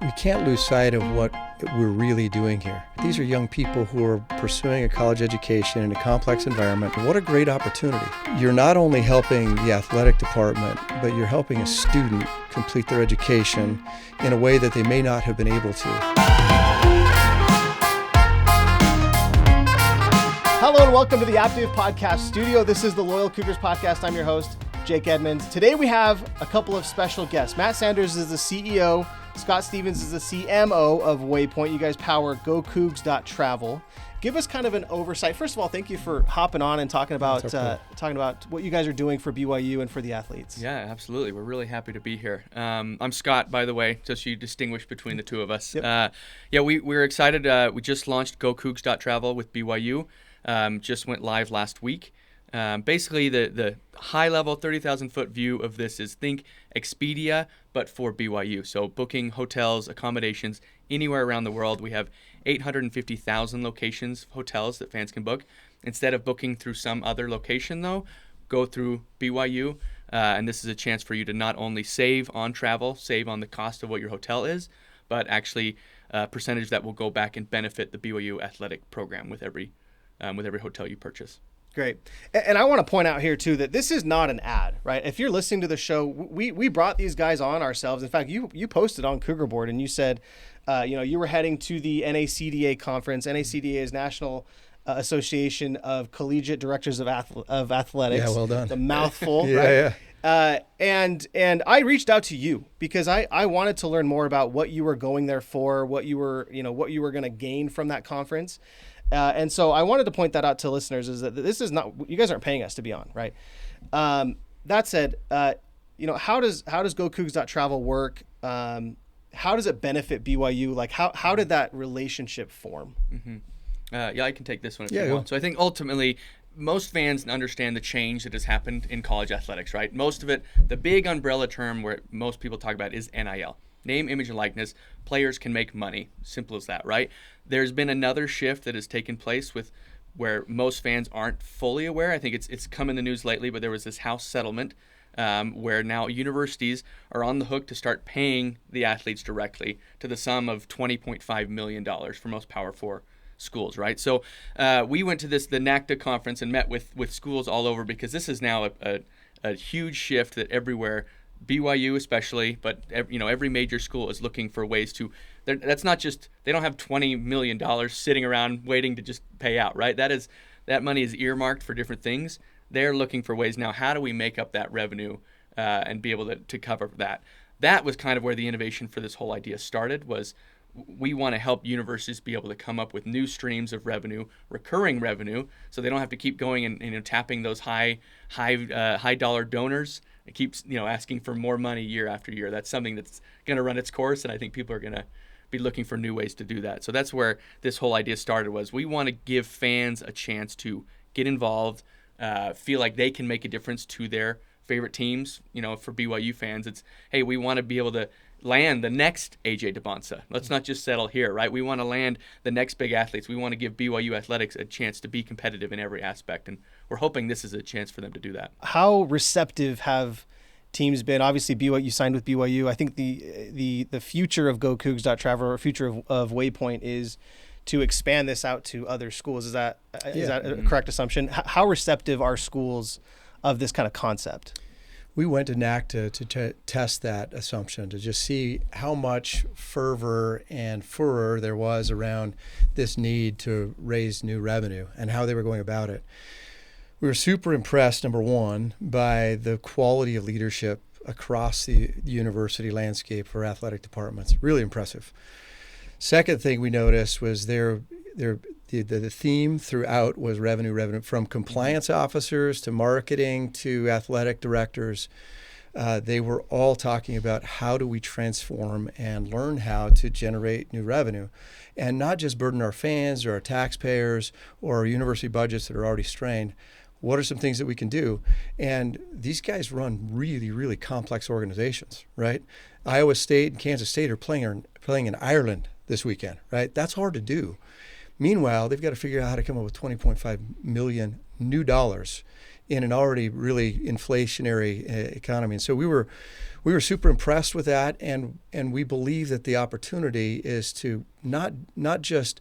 We can't lose sight of what we're really doing here. These are young people who are pursuing a college education in a complex environment. What a great opportunity. You're not only helping the athletic department, but you're helping a student complete their education in a way that they may not have been able to. Hello and welcome to the Active Podcast Studio. This is the Loyal Cougars Podcast. I'm your host, Jake Edmonds. Today we have a couple of special guests. Matt Sanders is the CEO. Scott Stevens is the CMO of Waypoint. You guys power GoCougs.Travel. Give us kind of an oversight. First of all, thank you for hopping on and talking about what you guys are doing for BYU and for the athletes. Yeah, absolutely. We're really happy to be here. I'm Scott, by the way, just so you distinguish between the two of us. Yep. We're excited. We just launched GoCougs.Travel with BYU. Just went live last week. Basically, the high-level 30,000-foot view of this is think Expedia, but for BYU. So booking hotels, accommodations, anywhere around the world. We have 850,000 locations, hotels that fans can book. Instead of booking through some other location, though, go through BYU. And this is a chance for you to not only save on travel, save on the cost of what your hotel is, but actually a percentage that will go back and benefit the BYU athletic program with every hotel you purchase. Great. And I want to point out here, too, that this is not an ad, right? If you're listening to the show, we brought these guys on ourselves. In fact, you posted on Cougar Board and you said, you were heading to the NACDA conference. NACDA is National Association of Collegiate Directors of Athletics. Yeah, well done. The mouthful, Yeah, right? And I reached out to you because I wanted to learn more about what you were going there for, what you were going to gain from that conference. And so I wanted to point that out to listeners is that this is not, you guys aren't paying us to be on, right? That said, how does GoCougs.Travel work? How does it benefit BYU? Like how did that relationship form? Mm-hmm. I can take this one if you want. So I think ultimately most fans understand the change that has happened in college athletics, right? Most of it, the big umbrella term where most people talk about is NIL. Name, image, and likeness. Players can make money. Simple as that, right? There's been another shift that has taken place with where most fans aren't fully aware. I think it's come in the news lately, but there was this House settlement where now universities are on the hook to start paying the athletes directly to the sum of $20.5 million for most Power 4 schools, right? So we went to the NACDA conference and met with schools all over because this is now a huge shift that everywhere, BYU especially, but every major school is looking for ways to. That's not just, they don't have $20 million sitting around waiting to just pay out, right? That money is earmarked for different things. They're looking for ways now. How do we make up that revenue and be able to cover that? That was kind of where the innovation for this whole idea started. Was we want to help universities be able to come up with new streams of revenue, recurring revenue, so they don't have to keep going and tapping those high dollar donors. It keeps asking for more money year after year. That's something that's going to run its course, and I think people are going to be looking for new ways to do that. So that's where this whole idea started. Was we want to give fans a chance to get involved, feel like they can make a difference to their favorite teams. For BYU fans, it's hey, we want to be able to land the next AJ DeBonsa. Let's not just settle here, right? We want to land the next big athletes. We want to give BYU Athletics a chance to be competitive in every aspect, and we're hoping this is a chance for them to do that. How receptive have teams been? Obviously, BYU signed with BYU. I think the future of GoCougs.Travel or future of Waypoint is to expand this out to other schools. Is that a correct assumption? How receptive are schools of this kind of concept? We went to NACDA to test that assumption, to just see how much fervor and furor there was around this need to raise new revenue and how they were going about it. We were super impressed, number one, by the quality of leadership across the university landscape for athletic departments. Really impressive. Second thing we noticed was the theme throughout was revenue, from compliance officers to marketing to athletic directors. They were all talking about how do we transform and learn how to generate new revenue and not just burden our fans or our taxpayers or our university budgets that are already strained. What are some things that we can do? And these guys run really, really complex organizations, right? Iowa State and Kansas State are playing in Ireland this weekend, right? That's hard to do. Meanwhile, they've got to figure out how to come up with $20.5 million new dollars in an already really inflationary economy. And so we were super impressed with that, and we believe that the opportunity is to not just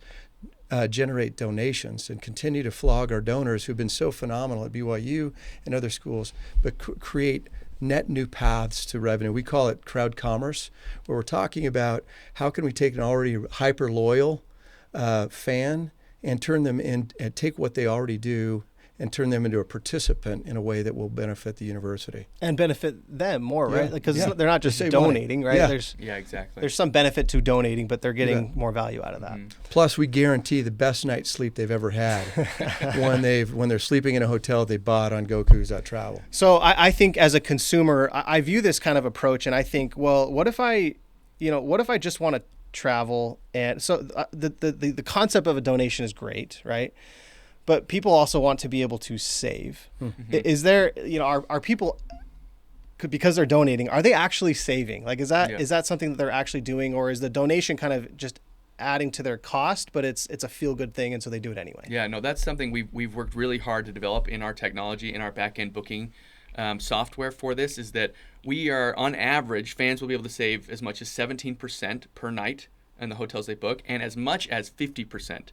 generate donations and continue to flog our donors who've been so phenomenal at BYU and other schools, but create net new paths to revenue. We call it crowd commerce, where we're talking about how can we take an already hyper loyal fan and turn them in and take what they already do and turn them into a participant in a way that will benefit the university and benefit them more, right? Because they're not just Save donating, money. right? Exactly. There's some benefit to donating, but they're getting more value out of that. Plus, we guarantee the best night's sleep they've ever had when they're sleeping in a hotel they bought on GoCougs.Travel. So I think as a consumer, I view this kind of approach, and I think, well, what if I just want to travel? And so the concept of a donation is great, right? But people also want to be able to save. Mm-hmm. Is there, are people, because they're donating, are they actually saving? Like, is that something that they're actually doing, or is the donation kind of just adding to their cost, but it's a feel-good thing, and so they do it anyway? Yeah, no, that's something we've worked really hard to develop in our technology, in our back-end booking software for this, is that we are, on average, fans will be able to save as much as 17% per night in the hotels they book, and as much as 50%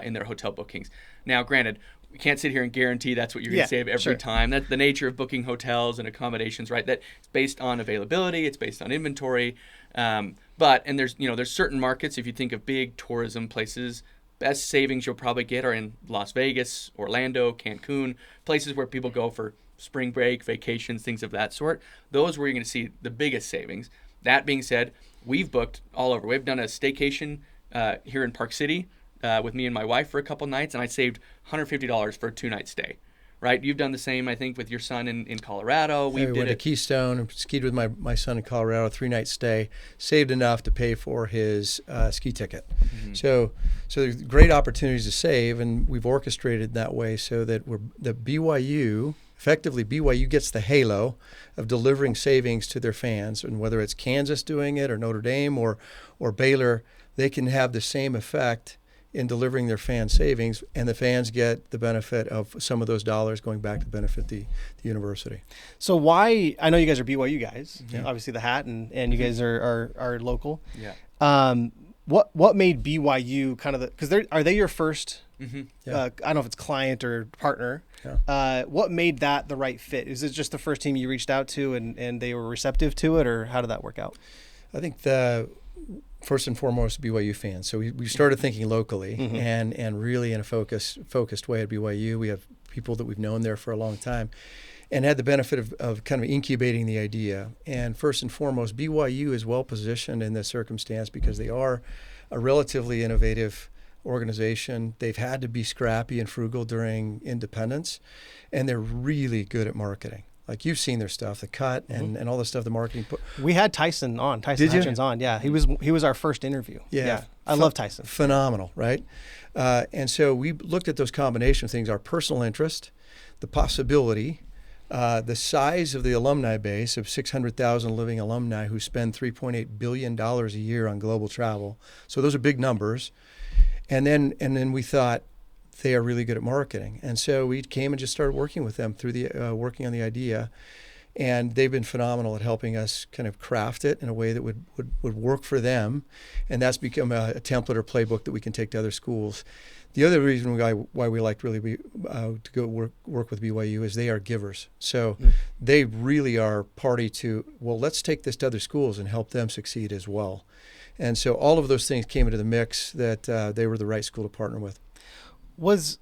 in their hotel bookings. Now, granted, we can't sit here and guarantee that's what you're going to save every time. That's the nature of booking hotels and accommodations, right? That it's based on availability, it's based on inventory. And there's certain markets, if you think of big tourism places, best savings you'll probably get are in Las Vegas, Orlando, Cancun, places where people go for spring break, vacations, things of that sort. Those where you're going to see the biggest savings. That being said, we've booked all over. We've done a staycation here in Park City with me and my wife for a couple nights, and I saved $150 for a 2-night stay. Right? You've done the same, I think, with your son in Colorado. We went to Keystone and skied with my son in Colorado, a 3-night stay, saved enough to pay for his ski ticket. Mm-hmm. So there's great opportunities to save, and we've orchestrated that way so that BYU gets the halo of delivering savings to their fans, and whether it's Kansas doing it or Notre Dame or Baylor, they can have the same effect in delivering their fan savings, and the fans get the benefit of some of those dollars going back to benefit the university. So why, I know you guys are BYU guys, obviously the hat, and you guys are local. Yeah. What made BYU kind of because are they your first, mm-hmm. I don't know if it's client or partner, what made that the right fit? Is it just the first team you reached out to and they were receptive to it, or how did that work out? I think first and foremost, BYU fans. So we started thinking locally, mm-hmm. and really in a focused way at BYU. We have people that we've known there for a long time and had the benefit of kind of incubating the idea. And first and foremost, BYU is well positioned in this circumstance because they are a relatively innovative organization. They've had to be scrappy and frugal during independence, and they're really good at marketing. Like, you've seen their stuff, the cut and all the stuff, the marketing. We had Tyson Hutchins on. Yeah, he was our first interview. Yeah. I love Tyson. Phenomenal, right? And so we looked at those combination of things, our personal interest, the possibility, the size of the alumni base of 600,000 living alumni who spend $3.8 billion a year on global travel. So those are big numbers. And then we thought, they are really good at marketing. And so we came and just started working with them through the working on the idea. And they've been phenomenal at helping us kind of craft it in a way that would work for them. And that's become a template or playbook that we can take to other schools. The other reason why we liked really to go work with BYU is they are givers. So they really are party to, well, let's take this to other schools and help them succeed as well. And so all of those things came into the mix that they were the right school to partner with. Was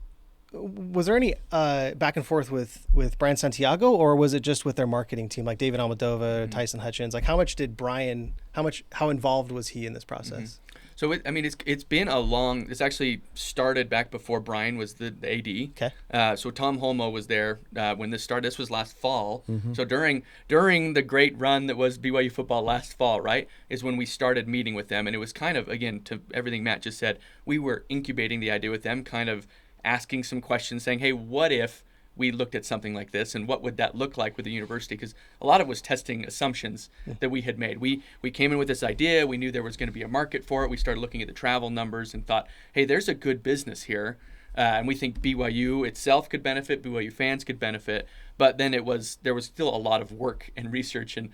there any back and forth with Brian Santiago, or was it just with their marketing team, like David Almadova, Tyson Hutchins? Like, how involved was he in this process? So it's been a long. It's actually started back before Brian was the AD. Okay. So Tom Holmoe was there when this started. This was last fall. Mm-hmm. So during the great run that was BYU football last fall, right, is when we started meeting with them, and it was kind of, again, to everything Matt just said, we were incubating the idea with them, kind of asking some questions, saying, hey, what if we looked at something like this, and what would that look like with the university? Because a lot of it was testing assumptions that we had made. We came in with this idea. We knew there was going to be a market for it. We started looking at the travel numbers and thought, hey, there's a good business here. And we think BYU itself could benefit, BYU fans could benefit, but then there was still a lot of work and research and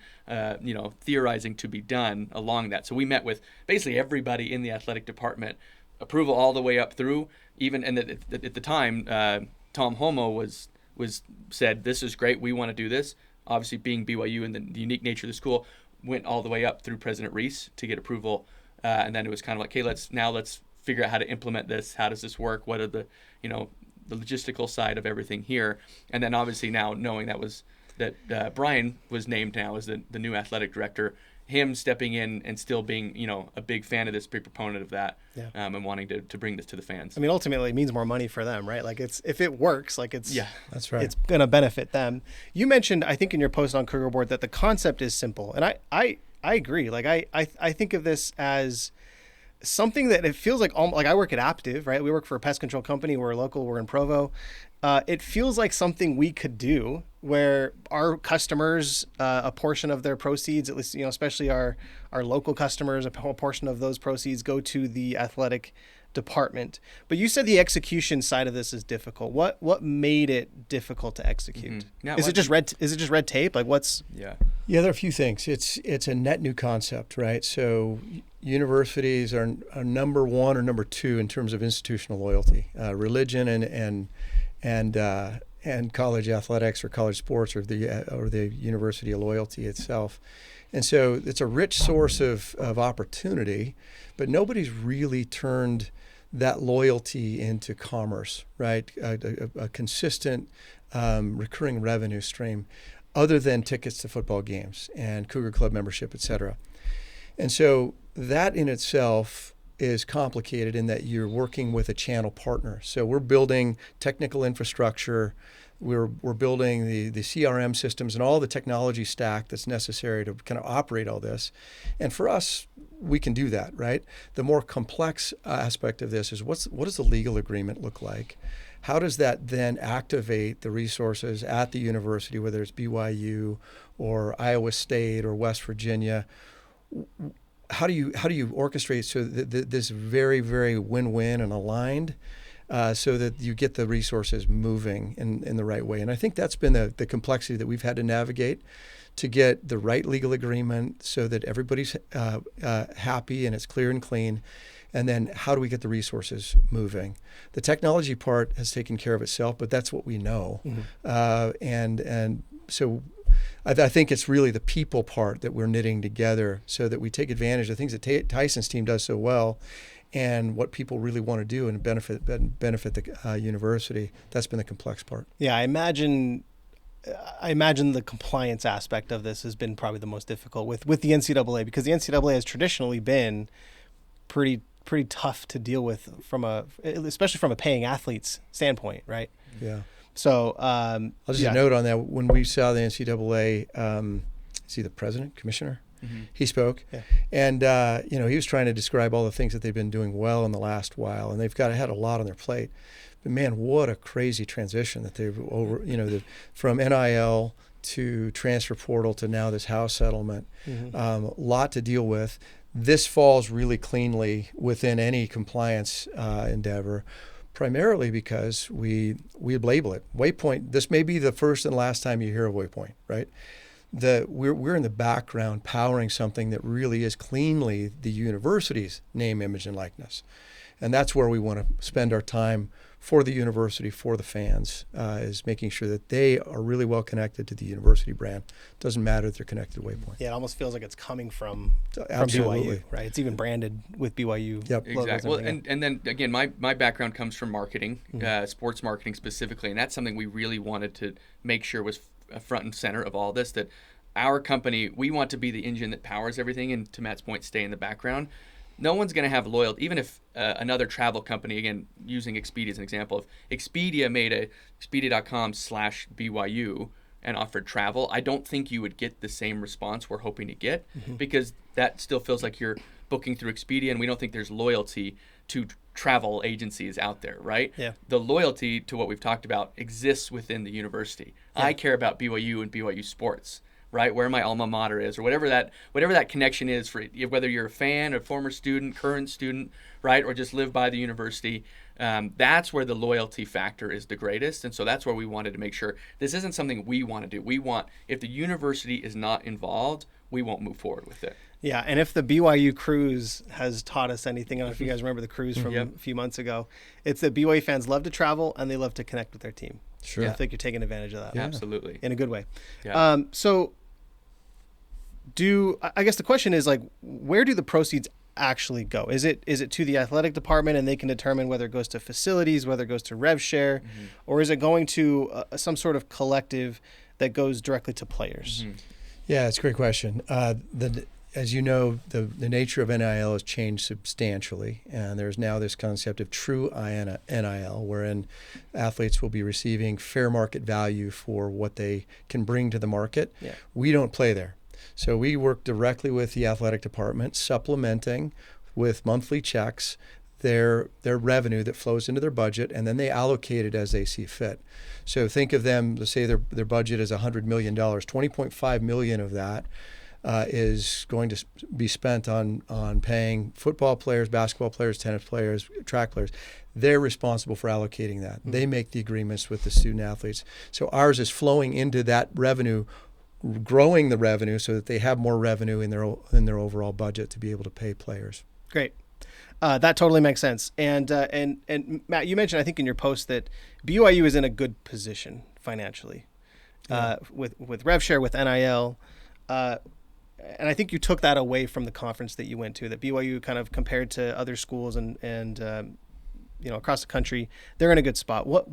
theorizing to be done along that. So we met with basically everybody in the athletic department, approval all the way up through. Even and at the time, Tom Homo was said, "This is great. We want to do this." Obviously, being BYU and the unique nature of the school, went all the way up through President Reese to get approval, and then it was kind of like, "Okay, let's figure out how to implement this. How does this work? What are the logistical side of everything here?" And then obviously now knowing that Brian was named now as the new athletic director, him stepping in and still being a big fan of this, big proponent of that, and wanting to bring this to the fans. I mean, ultimately it means more money for them, right? Like if it works, that's right. It's going to benefit them. You mentioned, I think in your post on Cougar Board, that the concept is simple, and I agree. Like I think of this as something that it feels like I work at Aptive, right? We work for a pest control company. We're local. We're in Provo. It feels like something we could do where our customers, a portion of their proceeds, at least, especially our local customers, a portion of those proceeds go to the athletic department. But you said the execution side of this is difficult. What made it difficult to execute? Mm-hmm. Is it just red tape? Like what's? Yeah, there are a few things. It's a net new concept, right? So universities are number one or number two in terms of institutional loyalty, religion and college athletics or college sports or the university of loyalty itself. And so it's a rich source of opportunity, but nobody's really turned that loyalty into commerce, right? A consistent recurring revenue stream other than tickets to football games and Cougar Club membership, et cetera. And so that in itself is complicated in that you're working with a channel partner. So we're building technical infrastructure. We're building the CRM systems and all the technology stack that's necessary to kind of operate all this. And for us, we can do that, right? The more complex aspect of this is what does the legal agreement look like? How does that then activate the resources at the university, whether it's BYU or Iowa State or West Virginia? How do you orchestrate so that this very, very win-win and aligned so that you get the resources moving in the right way? And I think that's been the complexity that we've had to navigate to get the right legal agreement so that everybody's happy and it's clear and clean. And then how do we get the resources moving? The technology part has taken care of itself, but that's what we know. Mm-hmm. And so I think it's really the people part that we're knitting together so that we take advantage of things that Tyson's team does so well and what people really want to do and benefit the university. That's been the complex part. Yeah, I imagine the compliance aspect of this has been probably the most difficult with the NCAA, because the NCAA has traditionally been pretty tough to deal with especially from a paying athlete's standpoint, right? Yeah. So I'll just note on that, when we saw the NCAA, is he the president, commissioner? Mm-hmm. He spoke, and he was trying to describe all the things that they've been doing well in the last while, and they've had a lot on their plate. But man, what a crazy transition that they've from NIL to transfer portal to now this house settlement. Mm-hmm. A lot to deal with. This falls really cleanly within any compliance endeavor, primarily because we label it. Waypoint, this may be the first and last time you hear of Waypoint, right? We're in the background powering something that really is cleanly the university's name, image, and likeness. And that's where we want to spend our time for the university, for the fans, is making sure that they are really well connected to the university brand. Doesn't matter if they're connected to Waypoint. Yeah, it almost feels like it's coming from BYU, right? It's even branded with BYU. Yep, exactly. Well, and then again, my background comes from marketing, mm-hmm. Sports marketing specifically, and that's something we really wanted to make sure was front and center of all this. That our company, we want to be the engine that powers everything, and to Matt's point, stay in the background. No one's going to have loyalty, even if another travel company, again, using Expedia as an example, if Expedia made a Expedia.com/BYU and offered travel, I don't think you would get the same response we're hoping to get, mm-hmm. because that still feels like you're booking through Expedia, and we don't think there's loyalty to travel agencies out there, right? Yeah. The loyalty to what we've talked about exists within the university. Yeah. I care about BYU and BYU sports. right? Where my alma mater is, or whatever that connection is for whether you're a fan, a former student, current student, right, or just live by the university. That's where the loyalty factor is the greatest. And so that's where we wanted to make sure this isn't something we want to do. We want, if the university is not involved, we won't move forward with it. Yeah, and if the BYU cruise has taught us anything, I don't know if you guys remember the cruise from a few months ago, it's that BYU fans love to travel and they love to connect with their team. Sure. I think you're taking advantage of that. Yeah. Absolutely. In a good way. Yeah. I guess the question is, like, where do the proceeds actually go? Is it to the athletic department and they can determine whether it goes to facilities, whether it goes to rev share, or is it going to some sort of collective that goes directly to players? Yeah, it's a great question. As you know, the nature of NIL has changed substantially, and there's now this concept of true NIL, wherein athletes will be receiving fair market value for what they can bring to the market. Yeah. We don't play there. So we work directly with the athletic department, supplementing with monthly checks their revenue that flows into their budget, and then they allocate it as they see fit. So think of them, let's say their budget is $100 million, $20.5 million of that is going to be spent on paying football players, basketball players, tennis players, track players. They're responsible for allocating that. They make the agreements with the student athletes. So ours is flowing into that revenue, growing the revenue so that they have more revenue in their overall budget to be able to pay players. Great. That totally makes sense. And Matt, you mentioned, I think in your post, that BYU is in a good position financially with rev share, with NIL. And I think you took that away from the conference that you went to, that BYU kind of compared to other schools and across the country, they're in a good spot. What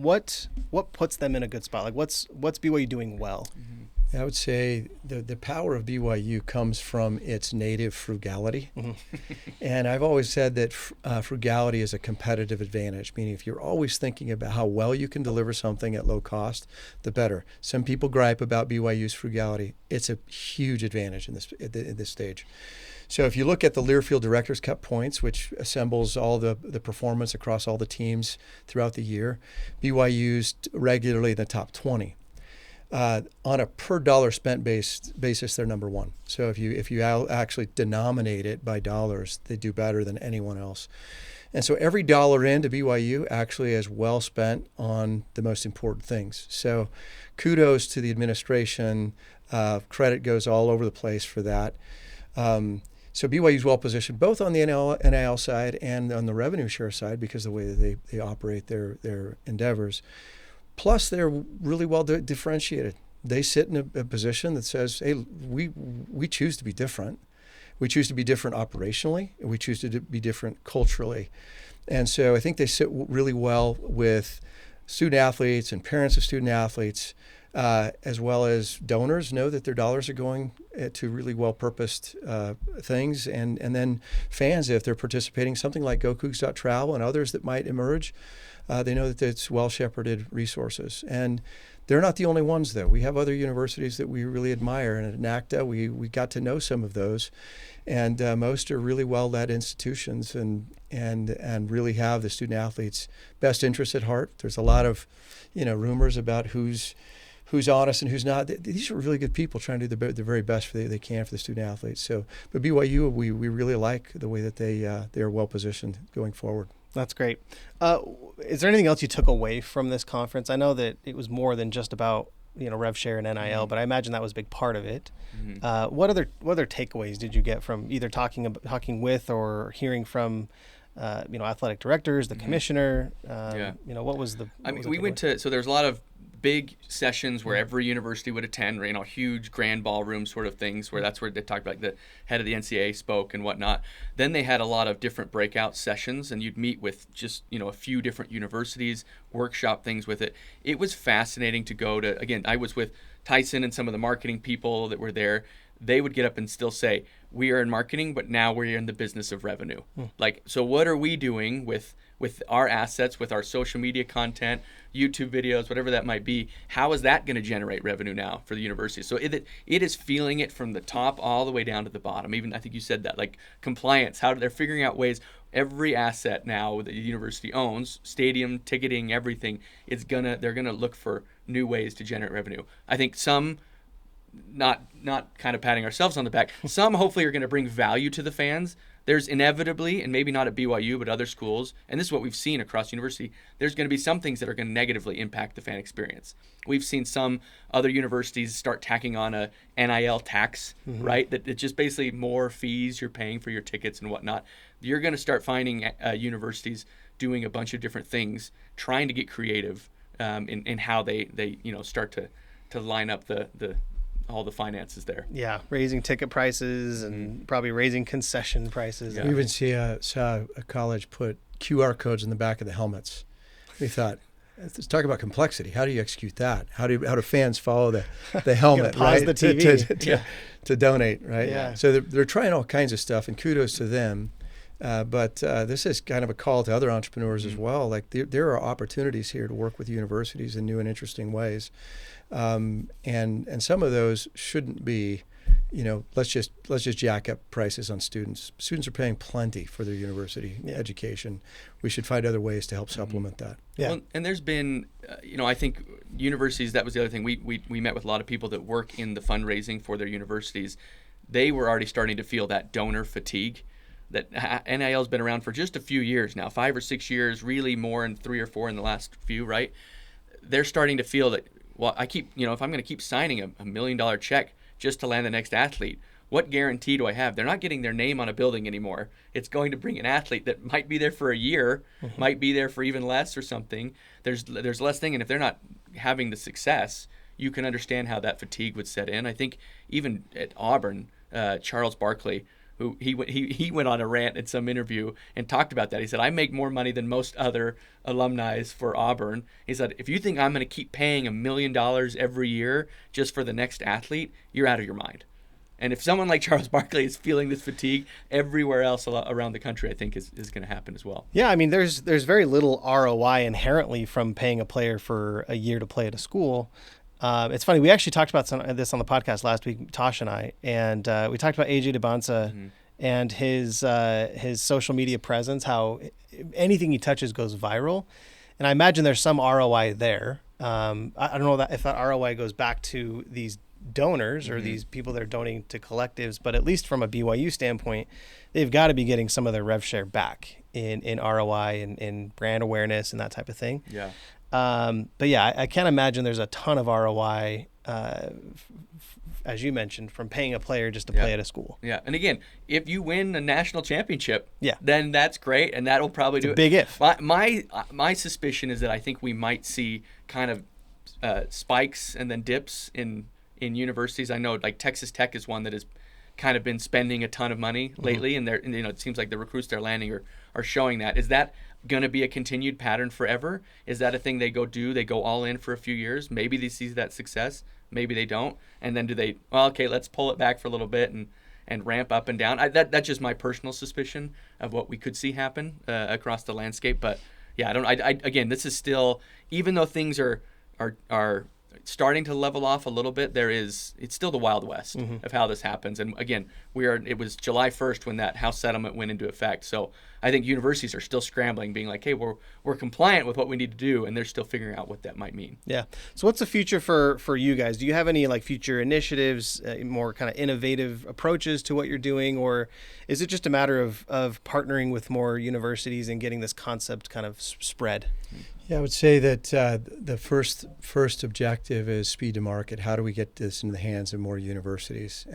puts them in a good spot? Like what's BYU doing well? I would say the power of BYU comes from its native frugality. And I've always said that frugality is a competitive advantage, meaning if you're always thinking about how well you can deliver something at low cost, the better. Some people gripe about BYU's frugality. It's a huge advantage at this stage. So if you look at the Learfield Directors Cup points, which assembles all the performance across all the teams throughout the year, BYU's regularly in the top 20. On a per dollar spent basis, they're number one. So if you actually denominate it by dollars, they do better than anyone else. And so every dollar into BYU actually is well spent on the most important things. So kudos to the administration. Credit goes all over the place for that. So BYU is well positioned both on the NIL side and on the revenue share side because of the way that they operate their endeavors. Plus, they're really well differentiated. They sit in a position that says, hey, we choose to be different. We choose to be different operationally, and we choose to be different culturally. And so I think they sit really well with student athletes and parents of student athletes, as well as donors know that their dollars are going to really well-purposed things. And then fans, if they're participating, something like GoCougs.Travel and others that might emerge, they know that it's well-shepherded resources. And they're not the only ones, though. We have other universities that we really admire. And at NACDA, we got to know some of those. And most are really well-led institutions and really have the student-athletes' best interests at heart. There's a lot of rumors about who's honest and who's not. These are really good people trying to do the very best they can for the student-athletes. So, but BYU, we really like the way that they are well-positioned going forward. That's great. Is there anything else you took away from this conference? I know that it was more than just about rev share and NIL, but I imagine that was a big part of it. What other takeaways did you get from either talking with or hearing from athletic directors, the commissioner? What was the? We went to, so there's a lot of big sessions where every university would attend, huge grand ballroom sort of things where that's where they talked about, like the head of the NCAA spoke and whatnot. Then they had a lot of different breakout sessions and you'd meet with just, a few different universities, workshop things with it. It was fascinating to go to, again, I was with Tyson and some of the marketing people that were there. They would get up and still say, we are in marketing, but now we're in the business of revenue. So what are we doing with our assets, with our social media content, YouTube videos, whatever that might be? How is that going to generate revenue now for the university? So it is feeling it from the top all the way down to the bottom. Even I think you said that, like compliance, how they're figuring out ways. Every asset now that the university owns, stadium, ticketing, everything, they're gonna look for new ways to generate revenue. I think some not kind of patting ourselves on the back. Some hopefully are going to bring value to the fans. There's inevitably, and maybe not at BYU, but other schools, and this is what we've seen across university, there's going to be some things that are going to negatively impact the fan experience. We've seen some other universities start tacking on a NIL tax, right? That it's just basically more fees you're paying for your tickets and whatnot. You're going to start finding universities doing a bunch of different things, trying to get creative in how they start to line up the all the finances there. Yeah, raising ticket prices and probably raising concession prices. We even saw a college put QR codes in the back of the helmets. We thought, let's talk about complexity. How do you execute that? How do fans follow the helmet, pause right? the TV. To donate, right? Yeah. So they're trying all kinds of stuff, and kudos to them. But this is kind of a call to other entrepreneurs as well. Like there are opportunities here to work with universities in new and interesting ways. And some of those shouldn't be, let's just jack up prices on students. Students are paying plenty for their university education. We should find other ways to help supplement that. Yeah. Well, and there's been, I think universities, that was the other thing. We met with a lot of people that work in the fundraising for their universities. They were already starting to feel that donor fatigue. That NIL has been around for just a few years now, 5 or 6 years, really more in 3 or 4 in the last few, right? They're starting to feel that, well, I keep, if I'm going to keep signing a $1 million check just to land the next athlete, what guarantee do I have? They're not getting their name on a building anymore. It's going to bring an athlete that might be there for a year, might be there for even less or something. There's less thing, and if they're not having the success, you can understand how that fatigue would set in. I think even at Auburn, Charles Barkley, who he went on a rant in some interview and talked about that. He said, I make more money than most other alumni for Auburn. He said, if you think I'm going to keep paying $1 million every year just for the next athlete, you're out of your mind. And if someone like Charles Barkley is feeling this fatigue, everywhere else around the country, I think is going to happen as well. Yeah, I mean, there's very little ROI inherently from paying a player for a year to play at a school. It's funny. We actually talked about this on the podcast last week, Tosh and I, and we talked about AJ DeBonsa and his social media presence, how anything he touches goes viral. And I imagine there's some ROI there. I don't know if that ROI goes back to these donors or these people that are donating to collectives, but at least from a BYU standpoint, they've got to be getting some of their rev share back in ROI and in brand awareness and that type of thing. Yeah. But yeah, I can't imagine there's a ton of ROI, as you mentioned, from paying a player just to play at a school. Yeah, and again, if you win a national championship, yeah, then that's great, and that'll probably do it. Big if. My suspicion is that I think we might see kind of spikes and then dips in universities. I know like Texas Tech is one that has kind of been spending a ton of money lately, and it seems like the recruits they're landing are showing that. Is that going to be a continued pattern forever? Is that a thing they go all in for a few years? Maybe they see that success, maybe they don't, and then let's pull it back for a little bit and ramp up and down. That's just my personal suspicion of what we could see happen across the landscape. But yeah, again, this is still, even though things are starting to level off a little bit, it's still the Wild West of how this happens. And again, it was July 1st when that House settlement went into effect. So I think universities are still scrambling, being like, hey, we're compliant with what we need to do, and they're still figuring out what that might mean. Yeah. So what's the future for you guys? Do you have any like future initiatives, more kind of innovative approaches to what you're doing, or is it just a matter of partnering with more universities and getting this concept kind of spread? Yeah, I would say that the first objective is speed to market. How do we get this in the hands of more universities?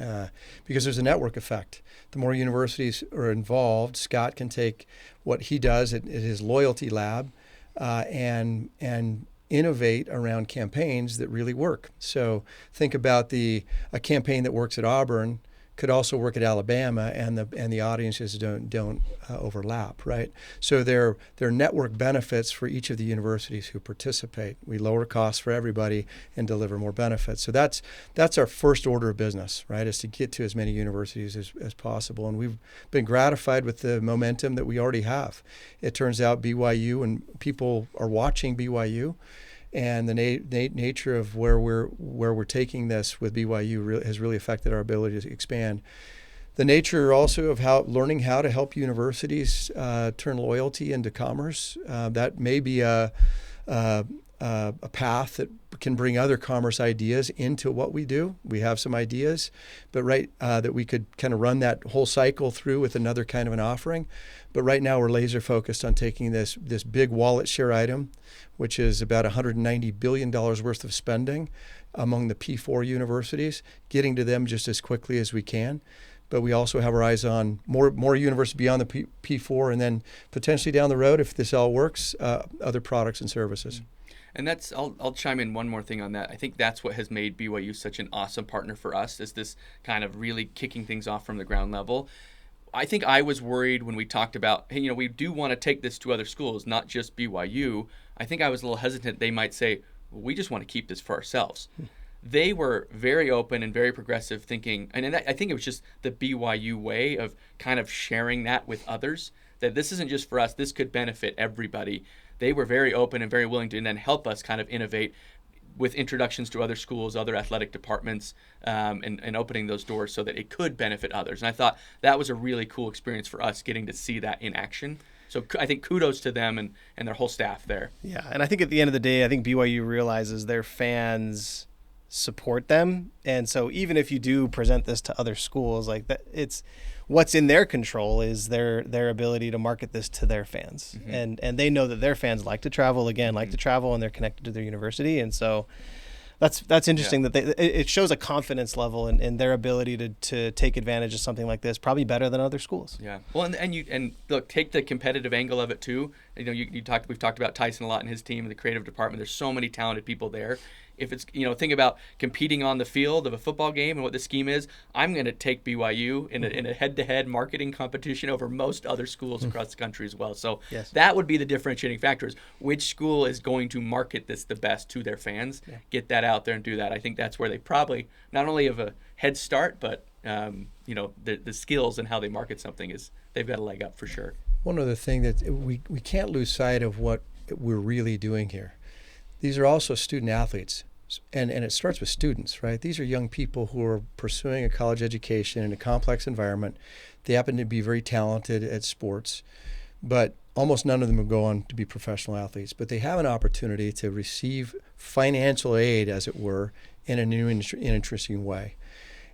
Because there's a network effect. The more universities are involved, Scott can take what he does at his loyalty lab and innovate around campaigns that really work. So think about a campaign that works at Auburn could also work at Alabama, and the audiences don't overlap, right? So there are network benefits for each of the universities who participate. We lower costs for everybody and deliver more benefits. So that's our first order of business, right? Is to get to as many universities as possible, and we've been gratified with the momentum that we already have. It turns out BYU and people are watching BYU. And the nature of where we're taking this with BYU has really affected our ability to expand. The nature also of learning how to help universities turn loyalty into commerce. That may be a a path that can bring other commerce ideas into what we do. We have some ideas, but that we could kind of run that whole cycle through with another kind of an offering. But right now we're laser focused on taking this big wallet share item, which is about $190 billion worth of spending among the P4 universities, getting to them just as quickly as we can. But we also have our eyes on more universities beyond the P4, and then potentially down the road, if this all works, other products and services. And I'll chime in one more thing on that. I think that's what has made BYU such an awesome partner for us, is this kind of really kicking things off from the ground level. I think I was worried when we talked about, hey, we do want to take this to other schools, not just BYU. I think I was a little hesitant. They might say, well, we just want to keep this for ourselves. They were very open and very progressive thinking, and I think it was just the BYU way of kind of sharing that with others, that this isn't just for us, this could benefit everybody. They were very open and very willing to then help us kind of innovate with introductions to other schools, other athletic departments, and opening those doors so that it could benefit others. And I thought that was a really cool experience for us, getting to see that in action. So I think kudos to them and their whole staff there. Yeah, and I think at the end of the day, I think BYU realizes their fans support them, and so even if you do present this to other schools, like that, it's what's in their control is their ability to market this to their fans. Mm-hmm. and they know that their fans like to travel, and they're connected to their university, and so that's interesting. Yeah. That it shows a confidence level in their ability to take advantage of something like this, probably better than other schools. Yeah. Well, and look, take the competitive angle of it too. We've talked about Tyson a lot and his team and the creative department. There's so many talented people there. If it's, think about competing on the field of a football game and what the scheme is, I'm going to take BYU in a head-to-head marketing competition over most other schools across the country as well. So yes, that would be the differentiating factor, is which school is going to market this the best to their fans, get that out there and do that. I think that's where they probably not only have a head start, but the skills and how they market something is they've got a leg up for sure. One other thing that we can't lose sight of what we're really doing here. These are also student athletes, and it starts with students, right? These are young people who are pursuing a college education in a complex environment. They happen to be very talented at sports, but almost none of them will go on to be professional athletes. But they have an opportunity to receive financial aid, as it were, in a new and interesting way.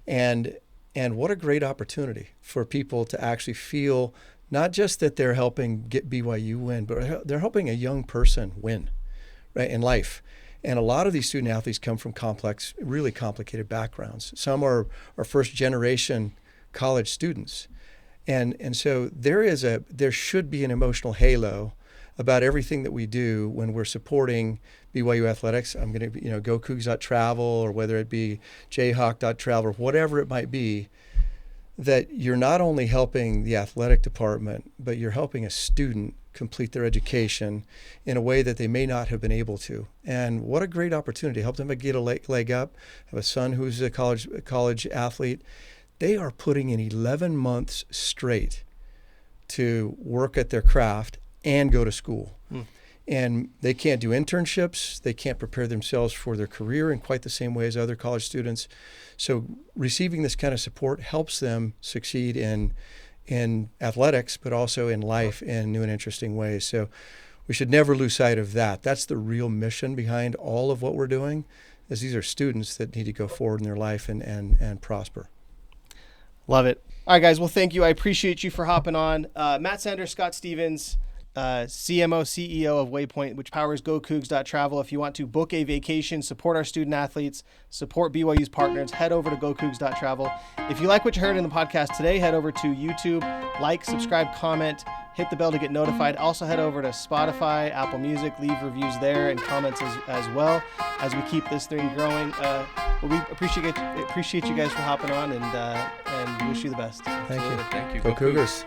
And what a great opportunity for people to actually feel not just that they're helping get BYU win, but they're helping a young person win. Right, in life. And a lot of these student athletes come from complex, really complicated backgrounds. Some are first generation college students. And so there should be an emotional halo about everything that we do when we're supporting BYU Athletics. I'm going to GoCougs.Travel, or whether it be Jayhawk.travel, or whatever it might be, that you're not only helping the athletic department, but you're helping a student complete their education in a way that they may not have been able to. And what a great opportunity. Help them get a leg up. I have a son who's a college athlete. They are putting in 11 months straight to work at their craft and go to school. And they can't do internships. They can't prepare themselves for their career in quite the same way as other college students. So receiving this kind of support helps them succeed in athletics, but also in life in new and interesting ways. So we should never lose sight of that. That's the real mission behind all of what we're doing, is these are students that need to go forward in their life and prosper. Love it. All right, guys. Well, thank you. I appreciate you for hopping on. Matt Sanders, Scott Stevens, CMO, CEO of Waypoint, which powers GoCougs.Travel. If you want to book a vacation, support our student athletes, support BYU's partners, head over to GoCougs.Travel. If you like what you heard in the podcast today, head over to YouTube, like, subscribe, comment, hit the bell to get notified. Also head over to Spotify, Apple Music, leave reviews there and comments as well as we keep this thing growing. We appreciate you guys for hopping on, and wish you the best. Thank you. Thank you. Go Cougars.